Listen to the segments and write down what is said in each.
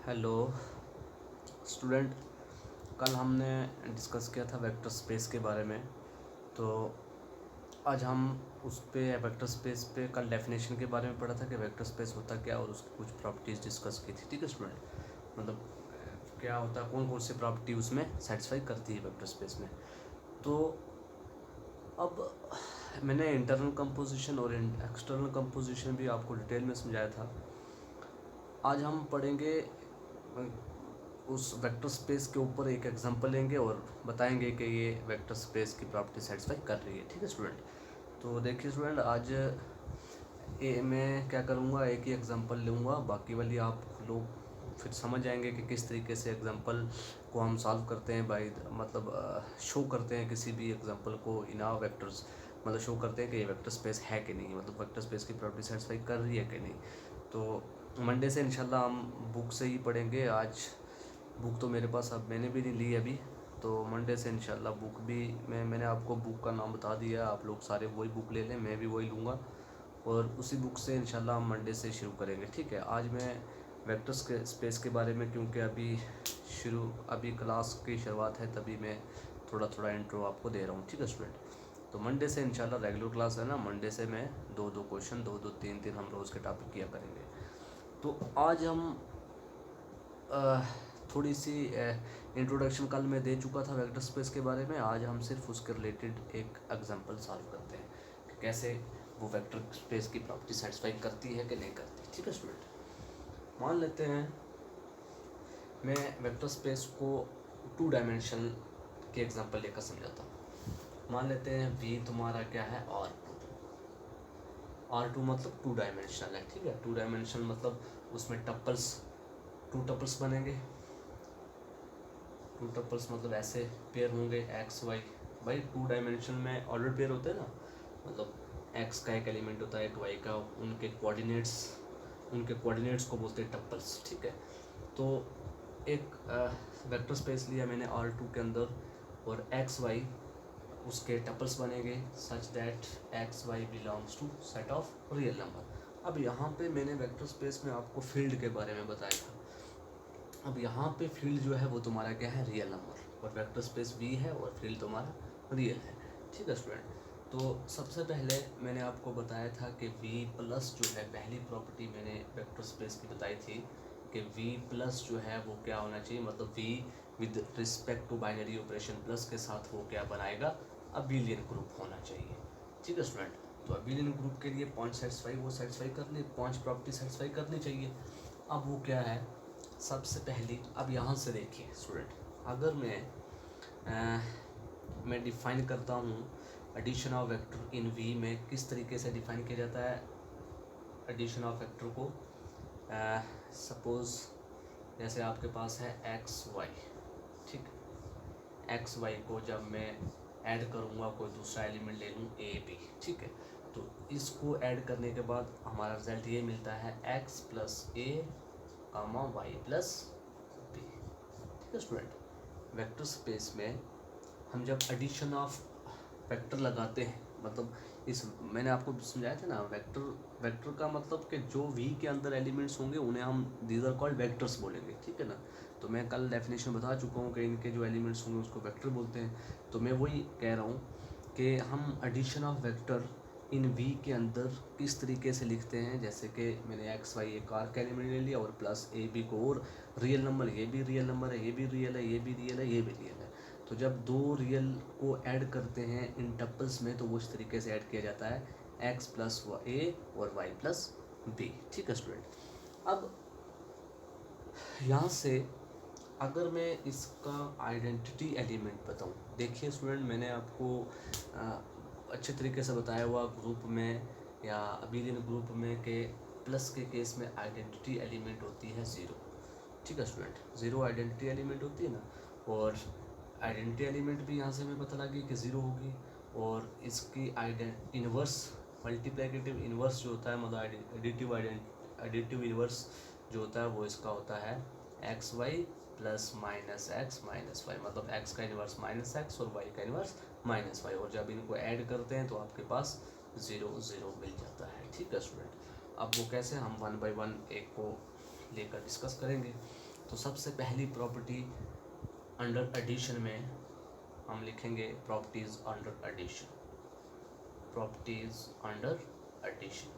Hello student, कल हमने discuss किया था वेक्टर स्पेस के बारे में। तो आज हम उस पे वेक्टर स्पेस पे कल डेफिनेशन के बारे में पढ़ा था कि वेक्टर स्पेस होता क्या और उसकी कुछ प्रॉपर्टीज़ डिस्कस की थी। ठीक है स्टूडेंट, मतलब क्या होता है, कौन कौन सी प्रॉपर्टी उसमें सेटिस्फाई करती है वेक्टर स्पेस में। तो अब मैंने इंटरनल कंपोजिशन और एक्सटर्नल कंपोजिशन भी आपको डिटेल में समझाया था। आज हम पढ़ेंगे उस वेक्टर स्पेस के ऊपर एक एग्जांपल लेंगे और बताएंगे कि ये वेक्टर स्पेस की प्रॉपर्टी सेटिस्फाई कर रही है। ठीक है स्टूडेंट, तो देखिए स्टूडेंट, आज मैं क्या करूँगा, एक ही एग्जांपल लूँगा, बाकी वाली आप लोग फिर समझ जाएंगे कि किस तरीके से एग्जांपल को हम सॉल्व करते हैं बाय मतलब शो करते हैं किसी भी एग्जांपल को इन आवर वेक्टर्स, मतलब शो करते हैं कि ये वेक्टर स्पेस है कि नहीं, मतलब वेक्टर स्पेस की प्रॉपर्टी सेटिस्फाई कर रही है कि नहीं। तो मंडे से इंशाल्लाह हम बुक से ही पढ़ेंगे। आज बुक तो मेरे पास अब मैंने भी नहीं ली अभी, तो मंडे से इंशाल्लाह बुक भी मैंने आपको बुक का नाम बता दिया, आप लोग सारे वही बुक ले लें, मैं भी वही लूँगा और उसी बुक से इंशाल्लाह हम मंडे से शुरू करेंगे। ठीक है, आज मैं वेक्टर्स के स्पेस के बारे में, क्योंकि अभी क्लास की शुरुआत है, तभी मैं थोड़ा थोड़ा इंट्रो आपको दे रहा हूँ। ठीक है स्टूडेंट, तो मंडे से इंशाल्लाह रेगुलर क्लास है ना, मंडे से मैं दो क्वेश्चन, दो तीन हम रोज़ के टॉपिक किया करेंगे। तो आज हम थोड़ी सी इंट्रोडक्शन कल मैं दे चुका था वेक्टर स्पेस के बारे में। आज हम सिर्फ उसके रिलेटेड एक एग्जांपल सॉल्व करते हैं कि कैसे वो वेक्टर स्पेस की प्रॉपर्टी सेटिस्फाई करती है कि नहीं करती। ठीक है स्टूडेंट, मान लेते हैं मैं वेक्टर स्पेस को 2 डायमेंशन के एग्जांपल लेकर समझाता हूँ। मान लेते हैं वी तुम्हारा क्या है, R2 मतलब 2 डायमेंशनल है। ठीक है, 2 डायमेंशनल मतलब उसमें टप्पल्स, 2 टप्पल्स बनेंगे। 2 टप्पल्स मतलब ऐसे पेयर होंगे एक्स वाई। भाई 2 डायमेंशन में ऑर्डर पेयर होते हैं ना, मतलब एक्स का एक एलिमेंट होता है, एक वाई का, उनके कोऑर्डिनेट्स को बोलते हैं टप्पल्स। ठीक है, तो एक वेक्टर स्पेस लिया मैंने R2 के अंदर और एक्स वाई उसके टप्पल्स बनेंगे such that X Y belongs to set of real number. अब यहाँ पे मैंने वेक्टर स्पेस में आपको फील्ड के बारे में बताया था। अब यहाँ पे फील्ड जो है वो तुम्हारा क्या है, रियल नंबर, और वेक्टर स्पेस वी है और फील्ड तुम्हारा रियल है। ठीक है स्टूडेंट, तो सबसे पहले मैंने आपको बताया था कि वी प्लस जो है, पहली प्रॉपर्टी मैंने वेक्टर स्पेस की बताई थी कि वी प्लस जो है वो क्या होना चाहिए, मतलब we with respect to binary operation plus के साथ वो क्या बनाएगा, अबिलियन ग्रुप होना चाहिए। ठीक है स्टूडेंट, तो अबिलियन ग्रुप के लिए 5 सेटिस्फाई करनी, 5 प्रॉपर्टी सेटिस्फाई करनी चाहिए। अब वो क्या है, सबसे पहली, अब यहाँ से देखिए स्टूडेंट, अगर मैं डिफाइन करता हूँ addition of vector in V में, किस तरीके से डिफाइन किया जाता है एडिशन ऑफ वेक्टर को। सपोज जैसे आपके पास है एक्स वाई, ठीक, एक्स वाई को जब मैं ऐड करूँगा, कोई दूसरा एलिमेंट ले लूँ ए बी, ठीक है, तो इसको ऐड करने के बाद हमारा रिजल्ट ये मिलता है एक्स प्लस ए कामा वाई प्लस बी। ठीक है स्टूडेंट, वेक्टर स्पेस में हम जब एडिशन ऑफ वेक्टर लगाते हैं, मतलब इस मैंने आपको समझाया था ना, वेक्टर का मतलब कि जो वी के अंदर एलिमेंट्स होंगे उन्हें हम दीज आर कॉल्ड वेक्टर्स बोलेंगे। ठीक है ना, तो मैं कल डेफिनेशन बता चुका हूँ कि इनके जो एलिमेंट्स होंगे उसको वेक्टर बोलते हैं। तो मैं वही कह रहा हूँ कि हम addition of vector in V के अंदर किस तरीके से लिखते हैं, जैसे कि मैंने एक्स वाई एक आर का एलिमेंट ले लिया और प्लस ए बी को, और रियल नंबर, ये भी रियल नंबर है, ये भी रियल है, ये भी रियल है, ये भी रियल है। तो जब दो रियल को ऐड करते हैं इन टप्पल्स में, तो वो इस तरीके से ऐड किया जाता है एक्स प्लस ए और वाई प्लस बी। ठीक है स्टूडेंट, अब यहाँ से अगर मैं इसका आइडेंटिटी एलिमेंट बताऊँ, देखिए स्टूडेंट, मैंने आपको अच्छे तरीके से बताया हुआ ग्रुप में या अबिलियन ग्रुप में के प्लस के केस में आइडेंटिटी एलिमेंट होती है 0। ठीक है स्टूडेंट, 0 आइडेंटिटी एलिमेंट होती है ना, और आइडेंटिटी एलिमेंट भी यहाँ से हमें पता लगी कि 0 होगी, और इसकी इन्वर्स मल्टीप्लिकेटिव इन्वर्स जो होता है, मतलब एडिटिव इन्वर्स जो होता है वो इसका होता है X Y plus minus X minus Y, मतलब एक्स का इन्वर्स माइनस एक्स और वाई का इन्वर्स माइनस वाई, और जब इनको ऐड करते हैं तो आपके पास 0 0 मिल जाता है। ठीक है स्टूडेंट, अब वो कैसे, हम 1 बाय 1 एक को लेकर डिस्कस करेंगे। तो सबसे पहली प्रॉपर्टी अंडर एडिशन में हम लिखेंगे properties under addition, properties under addition.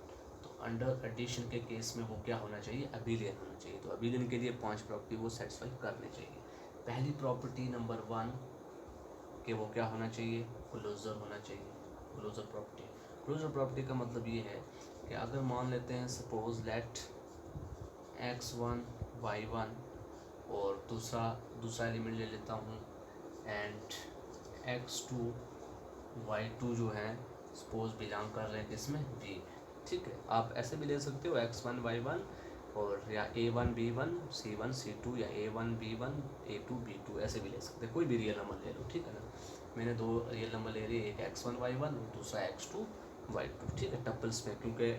तो अंडर एडिशन के केस में वो क्या होना चाहिए, अबिलियन होना चाहिए। तो अबिलियन के लिए 5 प्रॉपर्टी वो सेटिस्फाई करनी चाहिए। पहली प्रॉपर्टी नंबर 1 कि वो क्या होना चाहिए, क्लोजर होना चाहिए। क्लोजर प्रॉपर्टी, क्लोजर प्रॉपर्टी का मतलब ये है कि अगर मान लेते हैं सपोज लेट x1 y1 और दूसरा एलिमेंट ले लेता हूँ एंड x2 y2 जो है सपोज बिलोंग कर रहे हैं किसमें, v में। ठीक है, आप ऐसे भी ले सकते हो x1 y1 और या a1 b1 c1 c2 या a1 b1 a2 b2 ऐसे भी ले सकते हैं, कोई भी रियल नंबर ले लो। ठीक है ना, मैंने 2 रियल नंबर ले लिए, एक x1 y1 और दूसरा x2 y2। ठीक है, टपल्स में, क्योंकि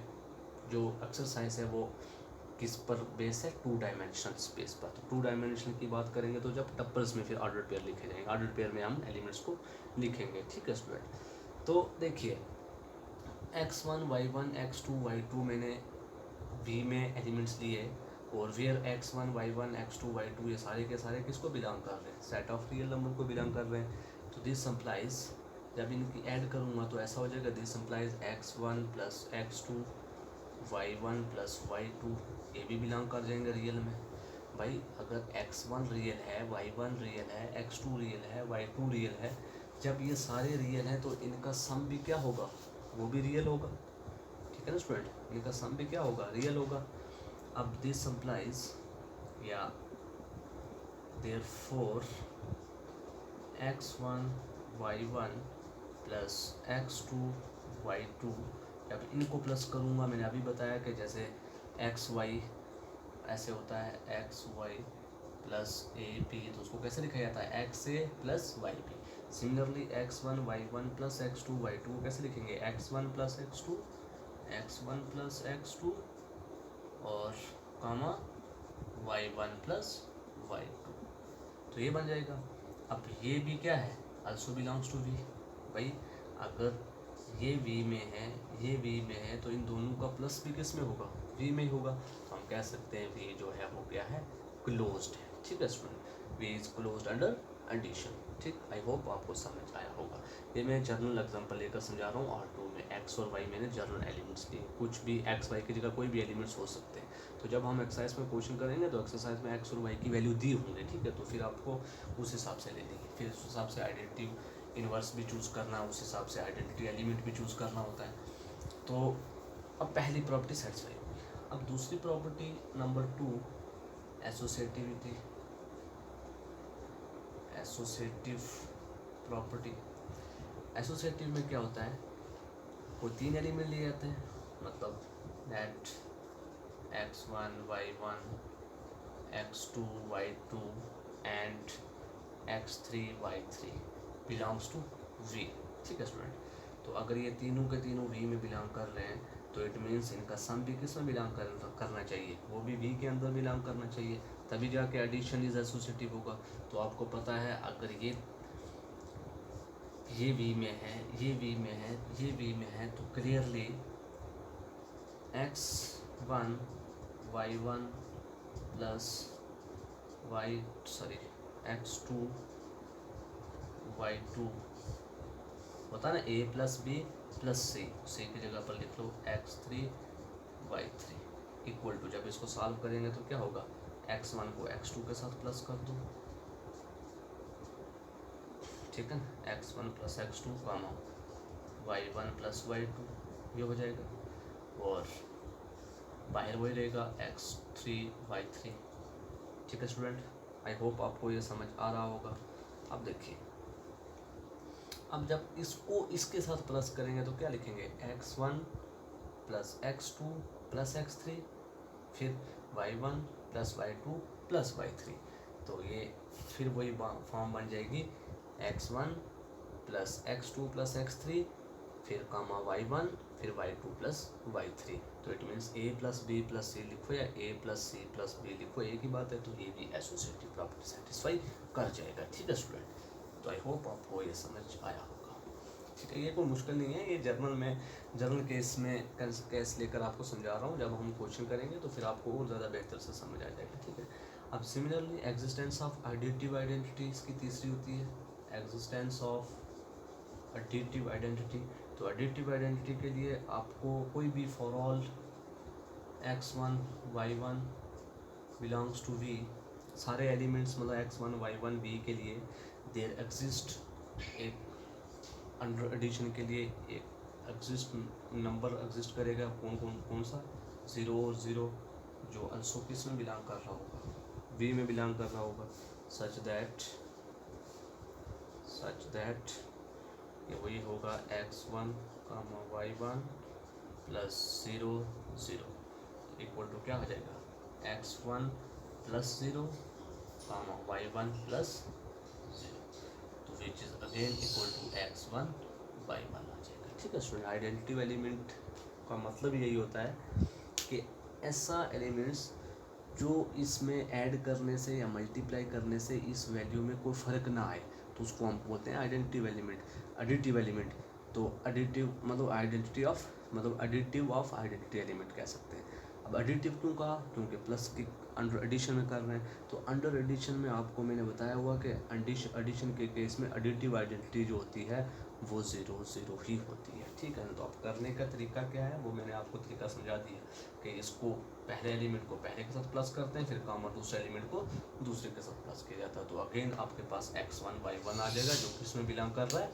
जो एक्सरसाइज है वो किस पर बेस है, 2 डायमेंशनल स्पेस पर। तो 2 डायमेंशनल की बात करेंगे तो जब टपल्स में फिर ऑर्डर पेयर लिखे जाएंगे, ऑर्डर पेयर में हम एलिमेंट्स को लिखेंगे। ठीक है स्टूडेंट, तो देखिए x1 y1 x2 y2 मैंने v में एलिमेंट्स लिए और where x1 y1 x2 y2 ये सारे के सारे किसको बिलोंग कर रहे हैं, सेट ऑफ रियल नंबर को बिलोंग कर रहे हैं। तो दिस इम्प्लाइज जब इनकी ऐड करूँगा तो ऐसा हो जाएगा, this implies x1 plus x2 y1 plus y2 ये भी बिलोंग कर जाएंगे रियल में। भाई अगर x1 रियल है, y1 रियल है, x2 रियल है, y2 रियल है, जब ये सारे रियल हैं तो इनका सम भी क्या होगा, वो भी रियल होगा। ठीक है ना स्टूडेंट, इनका सम भी क्या होगा, रियल होगा। अब दिस इम्प्लाइज या therefore x1 y1 plus x2 y2, जब इनको प्लस करूँगा, मैंने अभी बताया कि जैसे एक्स वाई ऐसे होता है, X Y plus A P, तो उसको कैसे लिखा जाता है, X A plus Y P. Similarly x1 y1 plus x2 y2 कैसे लिखेंगे, x1 plus x2 x1 plus x2 और कामा y1 प्लस y2, तो ये बन जाएगा। अब ये भी क्या है, also बिलोंग्स टू v। भाई अगर ये v में है, ये v में है, तो इन दोनों का प्लस भी किस में होगा, v में ही होगा। तो हम कह सकते हैं v जो है वो क्या है, क्लोज्ड है। ठीक है student, v is closed under addition. ठीक, आई होप आपको समझ आया होगा। ये मैं जर्नल एग्जांपल लेकर समझा रहा हूँ। R2 में x और y मैंने जर्नल एलिमेंट्स लिए, कुछ भी x y की जगह कोई भी एलिमेंट्स हो सकते हैं। तो जब हम एक्सरसाइज में क्वेश्चन करेंगे तो एक्सरसाइज में x और y की वैल्यू दी होंगे। ठीक है, तो फिर आपको उस हिसाब से ले लेंगे, फिर उस हिसाब से आइडेंटिटी इन्वर्स भी चूज़ करना, उस हिसाब से आइडेंटिटी एलिमेंट भी चूज़ करना होता है। तो अब पहली प्रॉपर्टी सेटिस्फाई होगी। अब दूसरी property number 2 associativity, associative property. Associative में क्या होता है, कोई 3 एलिमेंट लिए जाते हैं, मतलब that x1 y1 x2 y2 and x3 y3 belongs to v। ठीक है स्टूडेंट, तो अगर ये तीनों के तीनों v में बिलोंग कर रहे हैं तो इट मीन्स इनका सम भी किस में बिलोंग करना चाहिए, वो भी v के अंदर बिलोंग करना चाहिए, तभी जाके एडिशन इज एसोसिएटिव होगा। तो आपको पता है अगर ये v में है, ये v में है, ये v में है, तो clearly x1 y1 plus x2 y2 होता है ना, a प्लस बी प्लस सी की जगह पर लिख लो x3 y3 इक्वल टू, जब इसको सॉल्व करेंगे तो क्या होगा, x1 को x2 के साथ प्लस कर दो। ठीक है ना, x1 प्लस x2 कामा y1 प्लस y2 ये हो जाएगा, और बाहर वही रहेगा x3 y3। ठीक है स्टूडेंट, आई होप आपको ये समझ आ रहा होगा। अब देखिए, अब जब इसको इसके साथ प्लस करेंगे तो क्या लिखेंगे, x1 plus x2 plus x3, फिर y1 plus y2 plus y3, तो ये फिर वही फॉर्म बन जाएगी x1 plus x2 plus x3 फिर कामा y1 फिर y2 प्लस y3। तो it means a plus B plus C लिखो या a plus C plus B लिखो, एक ही बात है। तो ये भी एसोसिएटिव प्रॉपर्टी सेटिस्फाई कर जाएगा। ठीक है स्टूडेंट, तो आई होप आपको ये समझ आया होगा। ठीक है, ये कोई मुश्किल नहीं है, ये जर्नल केस में केस लेकर आपको समझा रहा हूँ। जब हम क्वेश्चन करेंगे तो फिर आपको और ज़्यादा बेहतर से समझ आ जाएगा। ठीक है, अब similarly existence of additive identity इसकी तीसरी होती है, एग्जिस्टेंस ऑफ एडिटिव आइडेंटिटी। तो एडिटिव आइडेंटिटी के लिए आपको कोई भी for all x1 y1 belongs to v, सारे एलिमेंट्स मतलब x1 y1 v के लिए देयर एग्जिस्ट एक अंडर एडिशन के लिए एक एग्जिस्ट नंबर एग्जिस्ट करेगा, कौन सा 0 और 0 जो अल्सो किस में बिलोंग कर रहा होगा, v में बिलोंग कर रहा होगा, सच दैट ये वही होगा x1 y1 plus 0 0 equal to क्या हो जाएगा x1 प्लस 0 y1 प्लस 0, तो which is again equal to x1 y1 आ जाएगा। ठीक है स्टूडेंट, आइडेंटिटी एलिमेंट का मतलब यही होता है कि ऐसा एलिमेंट्स जो इसमें ऐड करने से या मल्टीप्लाई करने से इस वैल्यू में कोई फ़र्क ना आए, तो उसको हम बोलते हैं एडिटिव एलिमेंट। तो एडिटिव मतलब आइडेंटिटी ऑफ मतलब एडिटिव ऑफ आइडेंटिटी एलिमेंट कह सकते हैं। अब एडिटिव क्यों कहा, क्योंकि प्लस की अंडर एडिशन में कर रहे हैं, तो अंडर एडिशन में आपको मैंने बताया हुआ कि एडिशन के केस में एडिटिव आइडेंटिटी जो होती है वो 0 0 ही होती है। ठीक है ना, तो अब करने का तरीका क्या है वो मैंने आपको तरीका समझा दिया कि इसको पहले एलिमेंट को पहले के साथ प्लस करते हैं, फिर कामा दूसरे एलिमेंट को दूसरे के साथ प्लस किया जाता है। तो अगेन आपके पास x1 y1 आ जाएगा जो किस में बिलोंग कर रहा है,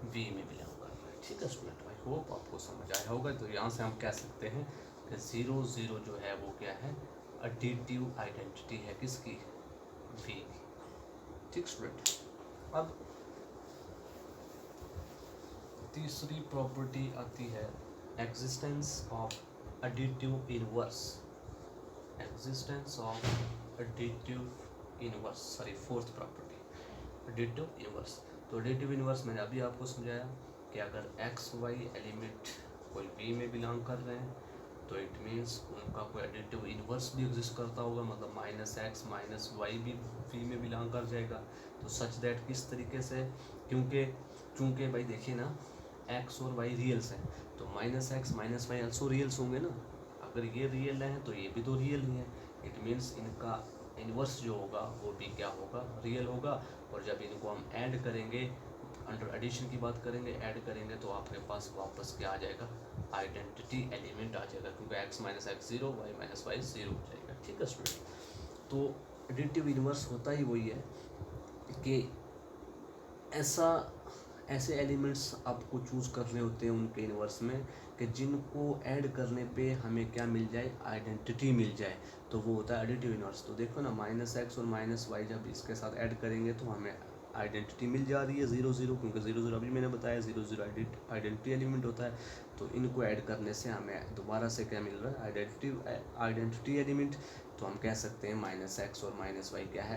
v में बिलोंग कर रहा है। ठीक है स्टूडेंट, आई होप आपको समझ आया होगा। तो यहाँ से हम कह सकते हैं कि 0 0 जो है वो क्या है, एडिटिव आइडेंटिटी है किसकी, v की। ठीक स्टूडेंट, अब तीसरी प्रॉपर्टी आती है existence of additive inverse, fourth property additive inverse. तो एडिटिव इनवर्स मैंने अभी आपको समझाया कि अगर एक्स वाई एलिमेंट कोई v में बिलोंग कर रहे हैं तो इट मीन्स उनका कोई एडिटिव इनवर्स भी एग्जिस्ट करता होगा, मतलब -x - y भी v में बिलोंग कर जाएगा। तो सच दैट किस तरीके से, क्योंकि भाई देखिए ना x और y रियल्स हैं, तो -x - y अल्सो रियल्स होंगे ना। अगर ये रियल हैं तो ये भी तो रियल ही है, इट मीन्स इनका इनवर्स जो होगा वो भी क्या होगा, रियल होगा। और जब इनको हम ऐड करेंगे, अंडर एडिशन की बात करेंगे, ऐड करेंगे तो आपके पास वापस क्या आ जाएगा, आइडेंटिटी एलिमेंट आ जाएगा, क्योंकि x - x 0 y - y 0 हो जाएगा। ठीक है स्टूडेंट, तो एडिटिव इनवर्स होता ही वही है कि ऐसे एलिमेंट्स आपको चूज़ करने होते हैं उनके इनवर्स में कि जिनको ऐड करने पे हमें क्या मिल जाए, आइडेंटिटी मिल जाए, तो वो होता है एडिटिव इनवर्स। तो देखो ना -x और -y जब इसके साथ ऐड करेंगे तो हमें आइडेंटिटी मिल जा रही है 0 0, क्योंकि 0 0 अभी मैंने बताया 0 0 आइडेंटिटी एलिमेंट होता है। तो इनको ऐड करने से हमें दोबारा से क्या मिल रहा है, आइडेंटिटी एलिमेंट। तो हम कह सकते हैं -x और -y क्या है,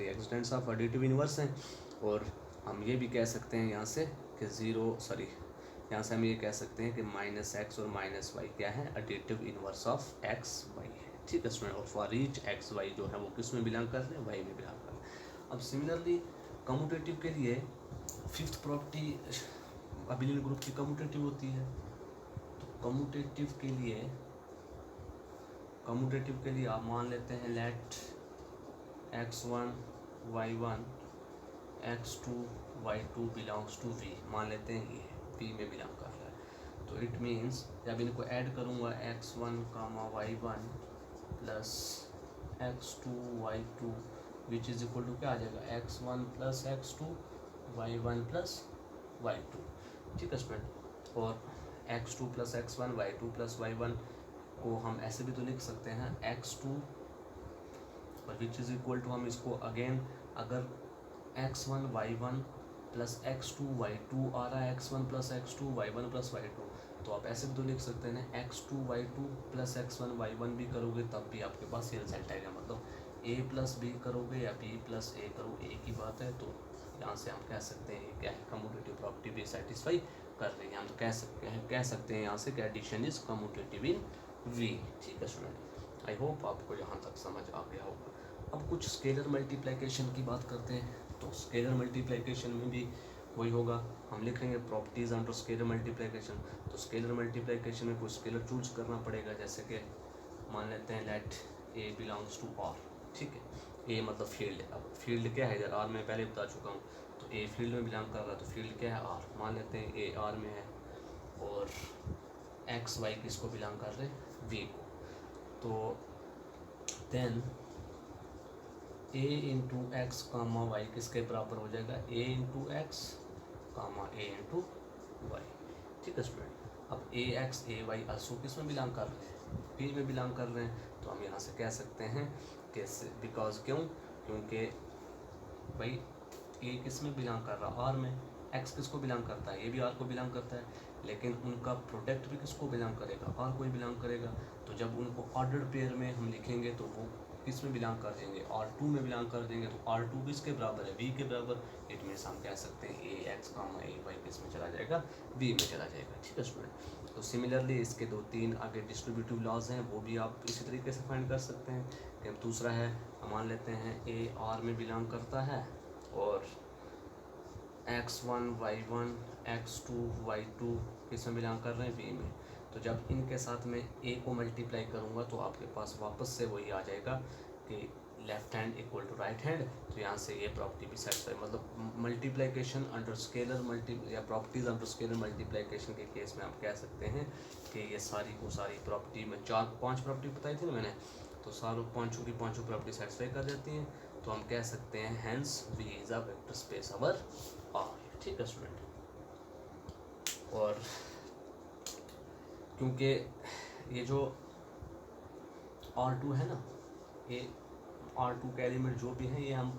एग्जिस्टेंस ऑफ एडिटिव इनवर्स हैं। और हम ये भी कह सकते हैं यहाँ से कि यहाँ से हम ये कह सकते हैं कि -x और -y क्या है, additive inverse of x y है। ठीक है स्टूडेंट, और फॉर ईच x y जो है वो किस में बिलोंग कर रहे हैं, y में बिलोंग कर रहे हैं। अब सिमिलरली कम्यूटेटिव के लिए फिफ्थ प्रॉपर्टी अबिलियन ग्रुप की कम्यूटेटिव होती है। तो कम्यूटेटिव के लिए आप मान लेते हैं late x1 y1 x2 y2 belongs to v, मान लेते हैं ये v में बिलोंग कर रहा है। तो इट मीन्स जब इनको ऐड करूँगा x1 y1 plus x2 y2 which is equal to क्या आ जाएगा, x1 plus x2 y1 plus y2। ठीक है स्टूडेंट, और x2 plus x1 y2 plus y1 को हम ऐसे भी तो लिख सकते हैं x2 और विच इज इक्वल टू, हम इसको अगेन अगर x1 y1 plus x2 y2 आ रहा है, x1 plus x2 y1 plus y2, तो आप ऐसे भी तो लिख सकते हैं x2 y2 plus x1 y1 भी करोगे तब भी आपके पास ये रिजल्ट आएगा, मतलब a प्लस बी करोगे या b प्लस a करो एक ही बात है। तो यहाँ से हम कह सकते हैं क्या है, कम्यूटेटिव प्रॉपर्टी भी सेटिस्फाई कर रही है। हम तो कह सकते हैं यहाँ से कि addition is commutative in v। ठीक है स्टूडेंट, आई होप आपको यहाँ तक समझ आ गया होगा। अब कुछ स्केलर मल्टीप्लिकेशन की बात करते हैं। तो स्केलर मल्टीप्लिकेशन में भी वही होगा, हम लिखेंगे प्रॉपर्टीज अंडर स्केलर मल्टीप्लिकेशन। तो स्केलर मल्टीप्लिकेशन में कुछ स्केलर चूज करना पड़ेगा, जैसे कि मान लेते हैं let A belongs to R, ठीक है। ए मतलब फील्ड, अब फील्ड क्या है इधर, आर में पहले बता चुका हूँ, तो ए फील्ड में बिलोंग कर रहा है, तो फील्ड क्या है आर, मान लेते हैं ए आर में है, और एक्स वाई किसको बिलोंग कर रहे हैं, वी को। तो देन ए इंटू एक्स कामा वाई किसके बराबर हो जाएगा, ए इंटू एक्स कामा ए इंटू वाई, ठीक है स्टूडेंट। अब ए एक्स ए वाई आल्सो किस में बिलोंग कर रहे हैं, पी में बिलोंग कर रहे हैं, तो हम यहाँ से कह सकते हैं कैसे, बिकॉज क्यों, क्योंकि भाई ए किस में बिलोंग कर रहा है, आर में, एक्स किसको बिलोंग करता है, ये भी आर को बिलोंग करता है, लेकिन उनका प्रोडक्ट भी किसको बिलोंग करेगा, आर को ही बिलोंग करेगा। तो जब उनको ऑर्डर्ड पेयर में हम लिखेंगे तो वो किस में बिलोंग कर देंगे, R2 में बिलोंग कर देंगे, तो R2 किसके बराबर है, V के बराबर। इट मीन्स हम कह सकते हैं ए एक्स कामा ए वाई किस में चला जाएगा, V में चला जाएगा, ठीक है स्टूडेंट। तो सिमिलरली इसके 2-3 आगे डिस्ट्रीब्यूटिव लॉज हैं, वो भी आप इसी तरीके से फाइंड कर सकते हैं। कि दूसरा है, हम मान लेते हैं ए आर में बिलोंग करता है, और x1 y1 x2 y2 किस में बिलोंग कर रहे हैं, V में। तो जब इनके साथ में a को मल्टीप्लाई करूँगा तो आपके पास वापस से वही आ जाएगा कि left hand equal to right hand. तो यहाँ से ये प्रॉपर्टी भी सेटिस्फाई, मतलब मल्टीप्लिकेशन अंडर स्केलर मल्टी या प्रॉपर्टीज अंडर स्केलर मल्टीप्लिकेशन के केस में आप कह सकते हैं कि ये सारी को सारी प्रॉपर्टी में 4-5 प्रॉपर्टी बताई थी ना मैंने, तो सारों पाँचों की पाँचों प्रॉपर्टी सेटिस्फाई कर देती हैं। तो हम कह सकते हैं hence V is a vector space over R, ठीक है स्टूडेंट। और क्योंकि ये जो R2 है ना, ये R2 के एलिमेंट जो भी हैं, ये हम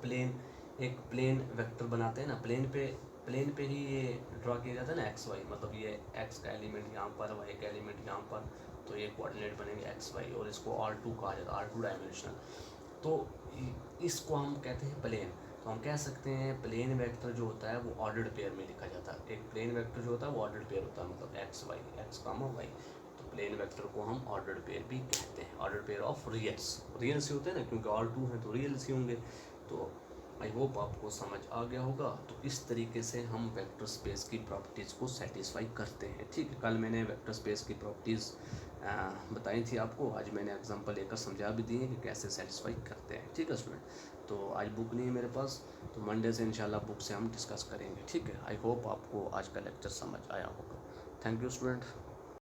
एक प्लेन वेक्टर बनाते हैं ना, प्लेन पे ही ये ड्रा किया जाता है ना एक्स वाई, मतलब ये एक्स का एलिमेंट यहाँ पर, वाई का एलिमेंट यहाँ पर, तो ये कोऑर्डिनेट बनेंगे एक्स वाई, और इसको R2 कहा जाता है, R2 डायमेंशनल। तो इसको हम कहते हैं प्लेन। तो हम कह सकते हैं प्लेन वेक्टर जो होता है वो ऑर्डर्ड पेयर में लिखा जाता है। एक प्लेन वेक्टर जो होता है वो ऑर्डर्ड पेयर होता है, मतलब x Y, x comma y. तो प्लेन वेक्टर को हम ऑर्डर्ड पेयर भी कहते हैं, ऑर्डर्ड पेयर ऑफ रियल्स ही होते हैं ना, क्योंकि R2 है तो रियल्स ही होंगे। तो आई होप आपको समझ आ गया होगा। तो इस तरीके से हम वेक्टर स्पेस की प्रॉपर्टीज़ को सेटिस्फाई करते हैं, ठीक है। कल मैंने वेक्टर स्पेस की प्रॉपर्टीज़ बताई थी आपको, आज मैंने एग्जांपल लेकर समझा भी दिए कि कैसे सेटिस्फाई करते हैं, ठीक है स्टूडेंट। तो आज बुक नहीं है मेरे पास, तो मंडे से इंशाल्लाह बुक से हम डिस्कस करेंगे, ठीक है। आई होप आपको आज का लेक्चर समझ आया होगा। Thank you student.